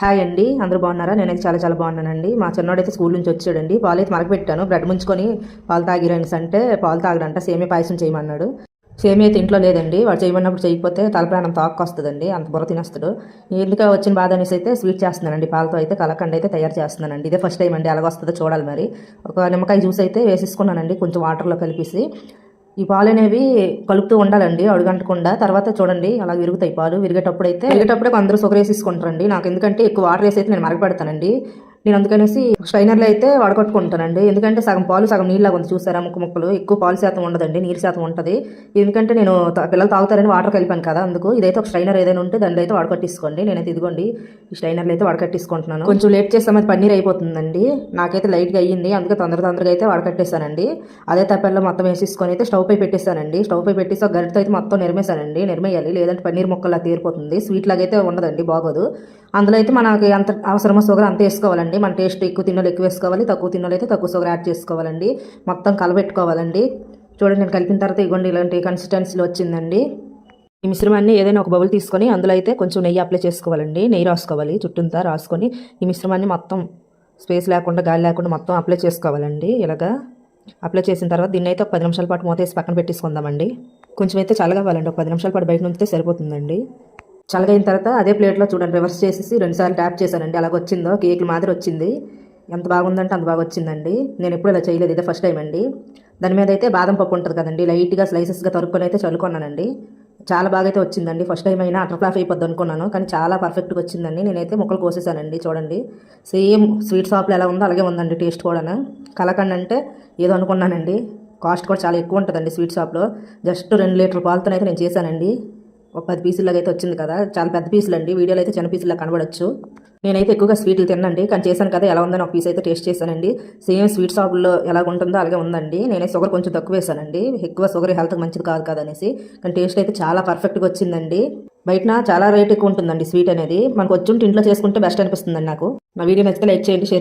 Hi అండి, అందరూ బాగున్నారా? నేనైతే చాలా చాలా బాగున్నానండి. మా చిన్నోడైతే స్కూల్ నుంచి వచ్చాడండి. పాలు అయితే మరగపెట్టాను, బ్రెడ్ ముంచుకొని పాలు తాగిరనిసి అంటే పాలు తాగడంట సేమియా పాయసం చేయమన్నాడు. సేమియా అయితే ఇంట్లో లేదండి, వాడు చేయమన్నప్పుడు చేయకపోతే తలప్రాణం వస్తుందండి, అంత బుర్ర తినేస్తాడు. ఎందుకు వచ్చిన బాధ అనేసి అయితే స్వీట్ చేస్తున్నానండి, పాలతో అయితే కలకండ అయితే తయారు చేస్తున్నానండి. ఇదే ఫస్ట్ టైం అండి, అలాగొస్తుందో చూడాలి. మరి ఒక నిమ్మకాయ జ్యూస్ అయితే వేసేసుకున్నానండి కొంచెం వాటర్లో కలిపేసి. ఈ పాలు అనేవి కలుపుతూ ఉండాలండి అడుగంటకుండా. తర్వాత చూడండి అలా విరుగుతాయి పాలు. విరిగేటప్పుడే అందరూ షుగర్ వేసేసుకుంటారండి. నాకు ఎందుకంటే ఎక్కువ వాటర్ వేసి అయితే నేను మరగపెడతానండి. నేను అందుకనేసి స్ట్రైనర్లో అయితే వడగొట్టుకుంటానండి. ఎందుకంటే సగం పాలు సగం నీళ్ళగా ఉంది చూసారా, ముక్కలు ఎక్కువ పాలు శాతం ఉండదండి, నీరు శాతం ఉంటుంది. ఎందుకంటే నేను పిల్లలు తాగుతారని వాటర్ కలిపాను కదా, అందుకు. ఇదైతే ఒక స్ట్రైనర్ ఏదైనా ఉంటే దాంట్లో అయితే వడకట్టేసుకోండి. నేనైతే ఇదిగోండి ఈ స్ట్రైనర్లో అయితే వడకట్టేసుకుంటున్నాను. కొంచెం లేట్ చేస్తే అది పన్నీర్ అయిపోతుందండి. నాకైతే లైట్గా అయ్యింది, అందుకే తొందరగా అయితే వడకట్టేశానండి. అదే తప్పల్లో మొత్తం వేసేసుకొని అయితే స్టవ్ పై పెట్టేశానండి. స్టవ్ పై పెట్టేసి ఒక గరిటతో అయితే మొత్తం నిర్మేయాలి, లేదంటే పన్నీర్ ముక్కలా తీరిపోతుంది. స్వీట్ లాగా అయితే ఉండదండి, బాగోదు. అందులో అయితే మనకి అంత అవసరమో షుగర్ అంత వేసుకోవాలండి. మన టేస్ట్ ఎక్కువ తిన్నోళ్ళు ఎక్కువ వేసుకోవాలి, తక్కువ తిన్నోళ్ళు అయితే తక్కువ షుగర్ యాడ్ చేసుకోవాలండి. మొత్తం కలబెట్టుకోవాలండి. చూడండి నేను కలిపిన తర్వాత ఇగోండి ఇలాంటి కన్సిస్టెన్సీలో వచ్చిందండి. ఈ మిశ్రమాన్ని ఏదైనా ఒక బౌల్ తీసుకొని అందులో అయితే కొంచెం నెయ్యి అప్లై చేసుకోవాలండి. నెయ్యి రాసుకోవాలి, చుట్టూంతా రాసుకొని ఈ మిశ్రమాన్ని మొత్తం స్పేస్ లేకుండా గాలి లేకుండా మొత్తం అప్లై చేసుకోవాలండి. ఇలాగా అప్లై చేసిన తర్వాత దీన్ని అయితే ఒక 10 నిమిషాల పాటు మూతేసి పక్కన పెట్టేసుకుందామండి. కొంచెం అయితే చల్లగవ్వాలండి, ఒక 10 నిమిషాల పాటు బయట ఉంచితే సరిపోతుందండి. చల్లగైన తర్వాత అదే ప్లేట్లో చూడండి రివర్స్ చేసేసి 2 సార్లు ట్యాప్ చేశానండి. అలాగ వచ్చిందో కేక్ మాదిరి వచ్చింది. ఎంత బాగుందంటే అంత బాగా వచ్చిందండి. నేను ఎప్పుడు ఇలా చేయలేదు, ఇదే ఫస్ట్ టైం అండి. దాని మీద అయితే బాదం పప్పు ఉంటుంది కదండి, లైట్గా స్లైసెస్గా తరుక్కొని అయితే చల్లుకున్నానండి. చాలా బాగా అయితే వచ్చిందండి. ఫస్ట్ టైం అయినా అటర్ ఫ్లాప్ అయిపోద్ది అనుకున్నాను, కానీ చాలా పర్ఫెక్ట్గా వచ్చిందండి. నేనైతే ముక్కలు కోసేసానండి. చూడండి సేమ్ స్వీట్ షాప్లో ఎలా ఉందో అలాగే ఉందండి టేస్ట్ కూడా. కలకండ అంటే ఏదో అనుకున్నానండి, కాస్ట్ కూడా చాలా ఎక్కువ ఉంటుందండి స్వీట్ షాప్లో. జస్ట్ 2 లీటర్ పాలతోనైతే నేను చేశానండి. ఒక 10 పీసులాగా అయితే వచ్చింది కదా, చాలా పెద్ద పీసులు అండి. వీడియోలో అయితే చిన్న పీసులా కనబడచ్చు. నేనైతే ఎక్కువగా స్వీట్లు తినండి, కానీ చేశాను కదా ఎలా ఉందని ఒక పీస్ అయితే టేస్ట్ చేశానండి. సేమ్ స్వీట్ షాపుల్లో ఎలా ఉంటుందో అలాగే ఉందండి. నేనే షుగర్ కొంచెం తక్కువ వేసానండి, ఎక్కువ షుగర్ హెల్త్కి మంచిది కాదు కదనేసి. కానీ టేస్ట్ అయితే చాలా పర్ఫెక్ట్గా వచ్చిందండి. బయట చాలా రేట్ ఎక్కువ ఉంటుందండి స్వీట్ అనేది, మనకు వచ్చి ఇంట్లో చేసుకుంటే బెస్ట్ అనిపిస్తుందండి నాకు. నా వీడియో నచ్చితే లైక్ చేయండి, షేర్